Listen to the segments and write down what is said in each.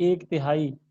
1/3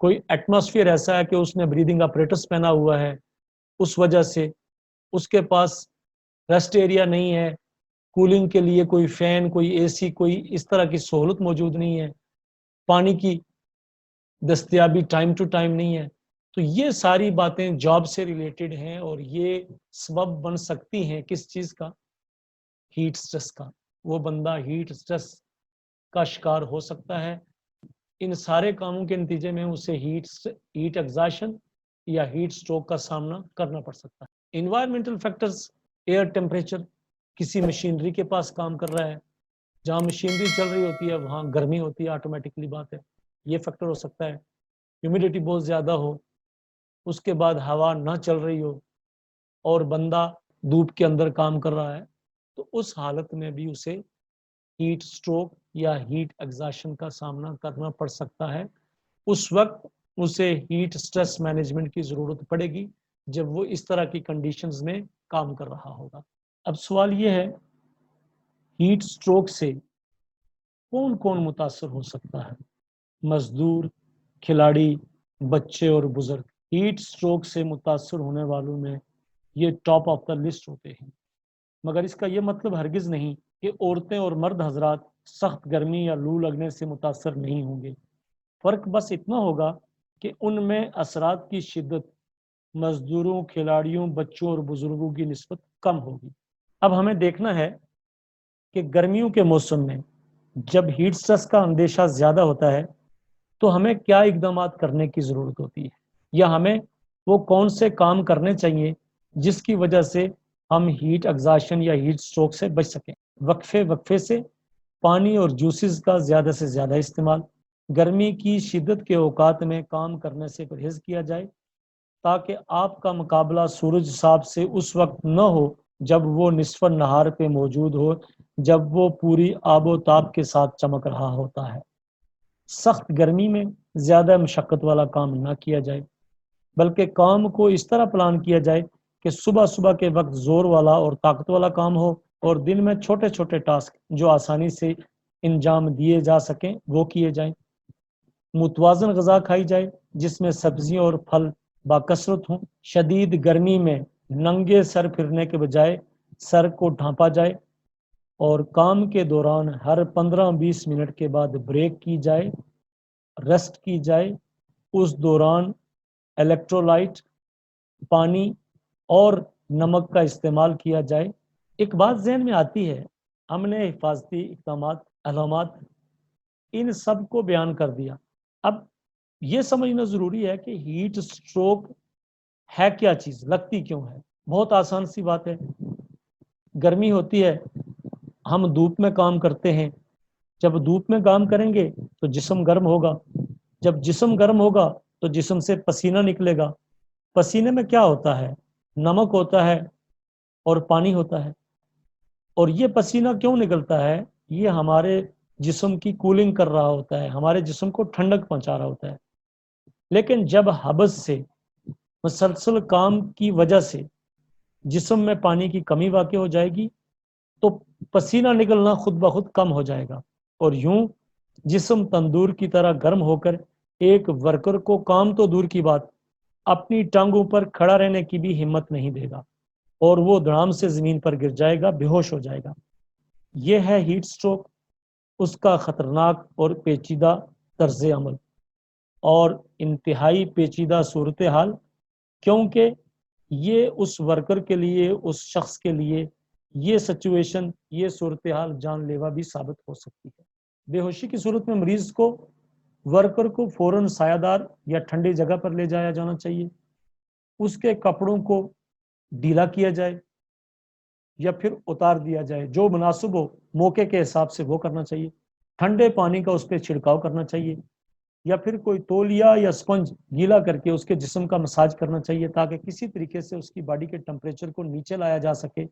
کوئی ایٹماسفیئر ایسا ہے کہ اس نے بریدنگ اپریٹس پہنا ہوا ہے، اس وجہ سے اس کے پاس ریسٹ ایریا نہیں ہے، کولنگ کے لیے کوئی فین، کوئی اے سی، کوئی اس طرح کی سہولت موجود نہیں ہے، پانی کی دستیابی ٹائم ٹو ٹائم نہیں ہے، تو یہ ساری باتیں جاب سے ریلیٹڈ ہیں اور یہ سبب بن سکتی ہیں کس چیز کا؟ ہیٹ سٹریس کا۔ وہ بندہ ہیٹ سٹریس کا شکار ہو سکتا ہے۔ ان سارے کاموں کے نتیجے میں اسے ہیٹ ایگزاشن یا ہیٹ سٹروک کا سامنا کرنا پڑ سکتا ہے۔ انوائرمنٹل فیکٹرز، ایئر ٹیمپریچر، کسی مشینری کے پاس کام کر رہا ہے، جہاں مشینری چل رہی ہوتی ہے وہاں گرمی ہوتی ہے، آٹومیٹکلی بات ہے، یہ فیکٹر ہو سکتا ہے۔ ہیومیڈیٹی بہت زیادہ ہو، اس کے بعد ہوا نہ چل رہی ہو اور بندہ دھوپ کے اندر کام کر رہا ہے، تو اس حالت میں بھی اسے ہیٹ سٹروک یا ہیٹ ایگزاشن کا سامنا کرنا پڑ سکتا ہے۔ اس وقت اسے ہیٹ سٹریس مینجمنٹ کی ضرورت پڑے گی جب وہ اس طرح کی کنڈیشنز میں کام کر رہا ہوگا۔ اب سوال یہ ہے، ہیٹ سٹروک سے کون کون متاثر ہو سکتا ہے؟ مزدور، کھلاڑی، بچے اور بزرگ۔ ہیٹ سٹروک سے متاثر ہونے والوں میں یہ ٹاپ آف دا لسٹ ہوتے ہیں، مگر اس کا یہ مطلب ہرگز نہیں کہ عورتیں اور مرد حضرات سخت گرمی یا لو لگنے سے متاثر نہیں ہوں گے۔ فرق بس اتنا ہوگا کہ ان میں اثرات کی شدت مزدوروں، کھلاڑیوں، بچوں اور بزرگوں کی نسبت کم ہوگی۔ اب ہمیں دیکھنا ہے کہ گرمیوں کے موسم میں جب ہیٹ سٹریس کا اندیشہ زیادہ ہوتا ہے تو ہمیں کیا اقدامات کرنے کی ضرورت ہوتی ہے، یا ہمیں وہ کون سے کام کرنے چاہیے جس کی وجہ سے ہم ہیٹ ایگزاشن یا ہیٹ سٹروک سے بچ سکیں۔ وقفے سے پانی اور جوسز کا زیادہ سے زیادہ استعمال، گرمی کی شدت کے اوقات میں کام کرنے سے پرہیز کیا جائے تاکہ آپ کا مقابلہ سورج صاحب سے اس وقت نہ ہو جب وہ نصف نہار پہ موجود ہو، جب وہ پوری آب و تاب کے ساتھ چمک رہا ہوتا ہے۔ سخت گرمی میں زیادہ مشقت والا کام نہ کیا جائے، بلکہ کام کو اس طرح پلان کیا جائے کہ صبح کے وقت زور والا اور طاقت والا کام ہو اور دن میں چھوٹے چھوٹے ٹاسک جو آسانی سے انجام دیے جا سکیں وہ کیے جائیں۔ متوازن غذا کھائی جائے جس میں سبزیاں اور پھل باکثرت ہوں۔ شدید گرمی میں ننگے سر پھرنے کے بجائے سر کو ڈھانپا جائے اور کام کے دوران ہر 15-20 منٹ کے بعد بریک کی جائے، ریسٹ کی جائے۔ اس دوران الیکٹرولائٹ، پانی اور نمک کا استعمال کیا جائے۔ ایک بات ذہن میں آتی ہے، ہم نے حفاظتی اقدامات، علامات، ان سب کو بیان کر دیا۔ اب یہ سمجھنا ضروری ہے کہ ہیٹ سٹروک ہے کیا چیز، لگتی کیوں ہے؟ بہت آسان سی بات ہے، گرمی ہوتی ہے، ہم دھوپ میں کام کرتے ہیں، جب دھوپ میں کام کریں گے تو جسم گرم ہوگا، جب جسم گرم ہوگا تو جسم سے پسینہ نکلے گا۔ پسینے میں کیا ہوتا ہے؟ نمک ہوتا ہے اور پانی ہوتا ہے، اور یہ پسینہ کیوں نکلتا ہے؟ یہ ہمارے جسم کی کولنگ کر رہا ہوتا ہے، ہمارے جسم کو ٹھنڈک پہنچا رہا ہوتا ہے۔ لیکن جب حبس سے مسلسل کام کی وجہ سے جسم میں پانی کی کمی واقع ہو جائے گی تو پسینہ نکلنا خود بخود کم ہو جائے گا، اور یوں جسم تندور کی طرح گرم ہو کر ایک ورکر کو کام تو دور کی بات اپنی ٹانگوں پر کھڑا رہنے کی بھی ہمت نہیں دے گا، اور وہ دھڑام سے زمین پر گر جائے گا، بے ہوش ہو جائے گا۔ یہ ہے ہیٹ سٹروک، اس کا خطرناک اور پیچیدہ طرز عمل اور انتہائی پیچیدہ صورتحال، کیونکہ یہ اس ورکر کے لیے، اس شخص کے لیے یہ سچویشن، یہ صورتحال جان لیوا بھی ثابت ہو سکتی ہے۔ بے ہوشی کی صورت میں مریض کو، ورکر کو فوراً سایہ دار یا ٹھنڈی جگہ پر لے جایا جانا چاہیے، اس کے کپڑوں کو ڈھیلا کیا جائے یا پھر اتار دیا جائے، جو مناسب ہو موقع کے حساب سے وہ کرنا چاہیے۔ ٹھنڈے پانی کا اس پہ چھڑکاؤ کرنا چاہیے، یا پھر کوئی تولیہ یا اسپنج گیلا کر کے اس کے جسم کا مساج کرنا چاہیے تاکہ کسی طریقے سے اس کی باڈی کے ٹمپریچر کو نیچے لایا جا سکے۔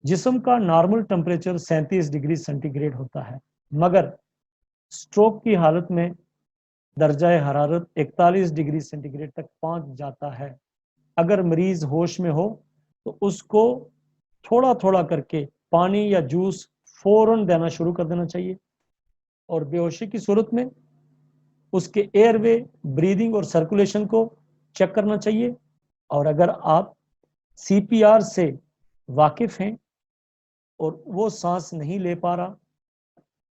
جسم کا normal temperature 37 degree centigrade ہوتا ہے، مگر سٹروک کی حالت میں درجہ حرارت 41 ڈگری سینٹی گریڈ تک پہنچ جاتا ہے۔ اگر مریض ہوش میں ہو تو اس کو تھوڑا تھوڑا کر کے پانی یا جوس فوراً دینا شروع کر دینا چاہیے، اور بے ہوشی کی صورت میں اس کے ایئر وے، بریدنگ اور سرکولیشن کو چیک کرنا چاہیے. اور اگر آپ سی پی آر سے واقف ہیں اور وہ سانس نہیں لے پا رہا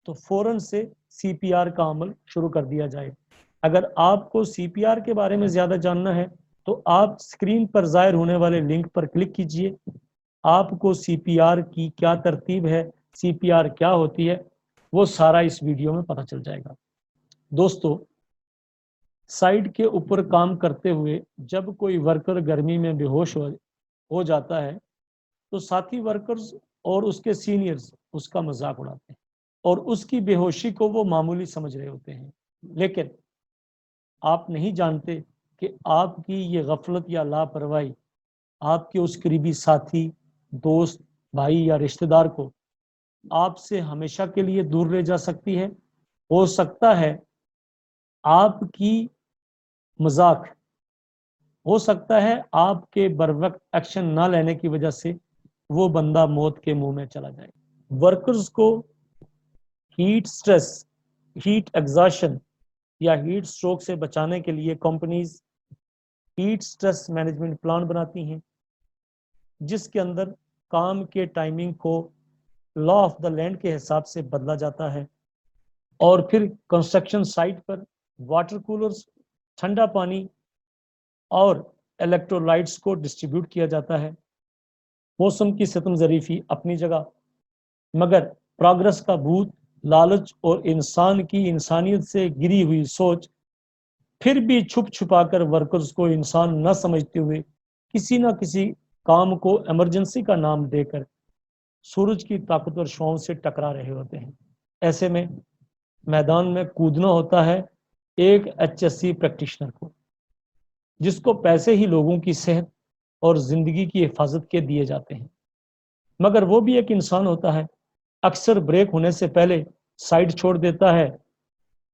تو فوراً سے سی پی آر کا عمل شروع کر دیا جائے. اگر آپ کو سی پی آر کے بارے میں زیادہ جاننا ہے تو آپ اسکرین پر ظاہر ہونے والے لنک پر کلک کیجئے. آپ کو سی پی آر کی کیا ترتیب ہے، سی پی آر کیا ہوتی ہے، وہ سارا اس ویڈیو میں پتہ چل جائے گا. دوستو، سائٹ کے اوپر کام کرتے ہوئے جب کوئی ورکر گرمی میں بے ہوش ہو جاتا ہے تو ساتھی ورکرز اور اس کے سینئرز اس کا مذاق اڑاتے ہیں اور اس کی بے ہوشی کو وہ معمولی سمجھ رہے ہوتے ہیں. لیکن آپ نہیں جانتے کہ آپ کی یہ غفلت یا لاپرواہی آپ کے اس قریبی ساتھی، دوست، بھائی یا رشتہ دار کو آپ سے ہمیشہ کے لیے دور لے جا سکتی ہے. ہو سکتا ہے آپ کی مذاق، ہو سکتا ہے آپ کے بروقت ایکشن نہ لینے کی وجہ سے وہ بندہ موت کے منہ میں چلا جائے. ورکرز کو ہیٹ سٹریس، ہیٹ ایگزاشن یا ہیٹ سٹروک سے بچانے کے لیے companies heat stress management plan بناتی ہیں جس کے اندر کام کے ٹائمنگ کو لا آف دا لینڈ کے حساب سے بدلا جاتا ہے اور پھر کنسٹرکشن سائٹ پر واٹر کولرز، ٹھنڈا پانی اور الیکٹرولائٹس کو ڈسٹریبیوٹ کیا جاتا ہے. موسم کی ستم ظریفی اپنی جگہ، مگر پروگرس کا بھوت، لالچ اور انسان کی انسانیت سے گری ہوئی سوچ پھر بھی چھپ چھپا کر ورکرز کو انسان نہ سمجھتے ہوئے کسی نہ کسی کام کو ایمرجنسی کا نام دے کر سورج کی طاقتور شعاؤں سے ٹکرا رہے ہوتے ہیں. ایسے میں میدان میں کودنا ہوتا ہے ایک ایچ ایس سی پریکٹیشنر کو، جس کو پیسے ہی لوگوں کی صحت اور زندگی کی حفاظت کے دیے جاتے ہیں، مگر وہ بھی ایک انسان ہوتا ہے. اکثر بریک ہونے سے پہلے سائٹ چھوڑ دیتا ہے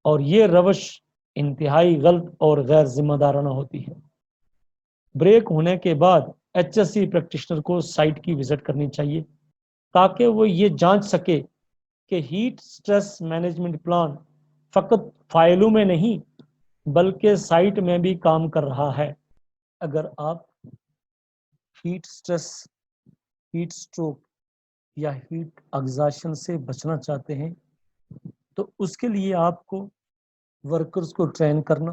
اور یہ روش انتہائی غلط اور غیر ذمہ دارانہ ہوتی ہے. بریک ہونے کے بعد ایچ ایس سی پریکٹیشنر کو سائٹ کی وزٹ کرنی چاہیے تاکہ وہ یہ جانچ سکے کہ ہیٹ سٹریس مینجمنٹ پلان فقط فائلوں میں نہیں بلکہ سائٹ میں بھی کام کر رہا ہے. اگر آپ ہیٹ سٹریس، ہیٹ سٹروک یا ہیٹ ایگزاشن سے بچنا چاہتے ہیں تو اس کے لیے آپ کو ورکرز کو ٹرین کرنا،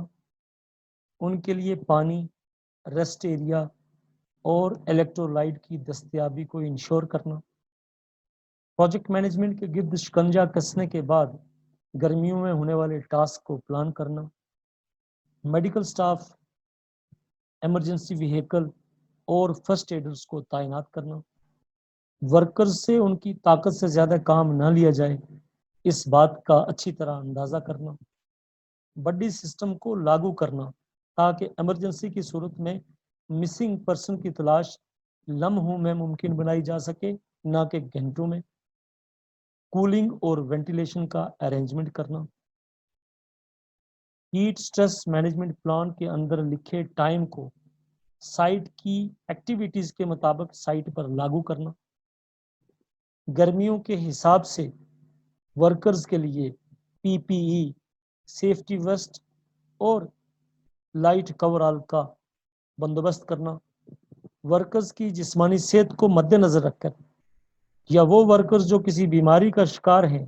ان کے لیے پانی، ریسٹ ایریا اور الیکٹرولائٹ کی دستیابی کو انشور کرنا، پروجیکٹ مینجمنٹ کے گرد شکنجا کسنے کے بعد گرمیوں میں ہونے والے ٹاسک کو پلان کرنا، میڈیکل سٹاف، ایمرجنسی وہیکل اور فرسٹ ایڈرز کو تعینات کرنا، ورکرز سے ان کی طاقت سے زیادہ کام نہ لیا جائے اس بات کا اچھی طرح اندازہ کرنا، بڈی سسٹم کو لاگو کرنا تاکہ ایمرجنسی کی صورت میں مسنگ پرسن کی تلاش لمحوں میں ممکن بنائی جا سکے نہ کہ گھنٹوں میں، کولنگ اور وینٹیلیشن کا ارینجمنٹ کرنا، ہیٹ سٹریس مینجمنٹ پلان کے اندر لکھے ٹائم کو سائٹ کی ایکٹیویٹیز کے مطابق سائٹ پر لاگو کرنا، گرمیوں کے حساب سے ورکرز کے لیے پی پی ای، سیفٹی ویسٹ اور لائٹ کور آل کا بندوبست کرنا، ورکرز کی جسمانی صحت کو مد نظر رکھ کر یا وہ ورکرز جو کسی بیماری کا شکار ہیں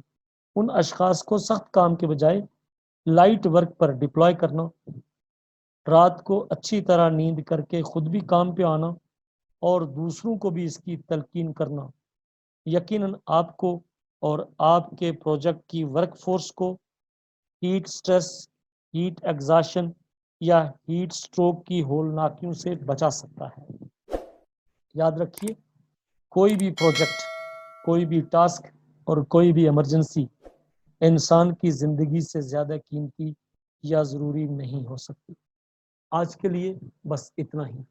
ان اشخاص کو سخت کام کے بجائے لائٹ ورک پر ڈپلوائے کرنا، رات کو اچھی طرح نیند کر کے خود بھی کام پہ آنا اور دوسروں کو بھی اس کی تلقین کرنا یقیناً آپ کو اور آپ کے پروجیکٹ کی ورک فورس کو ہیٹ سٹریس، ہیٹ ایگزاشن یا ہیٹ سٹروک کی ہولناکیوں سے بچا سکتا ہے. یاد رکھیے، کوئی بھی پروجیکٹ، کوئی بھی ٹاسک اور کوئی بھی ایمرجنسی انسان کی زندگی سے زیادہ قیمتی یا ضروری نہیں ہو سکتی. آج کے لیے بس اتنا ہی.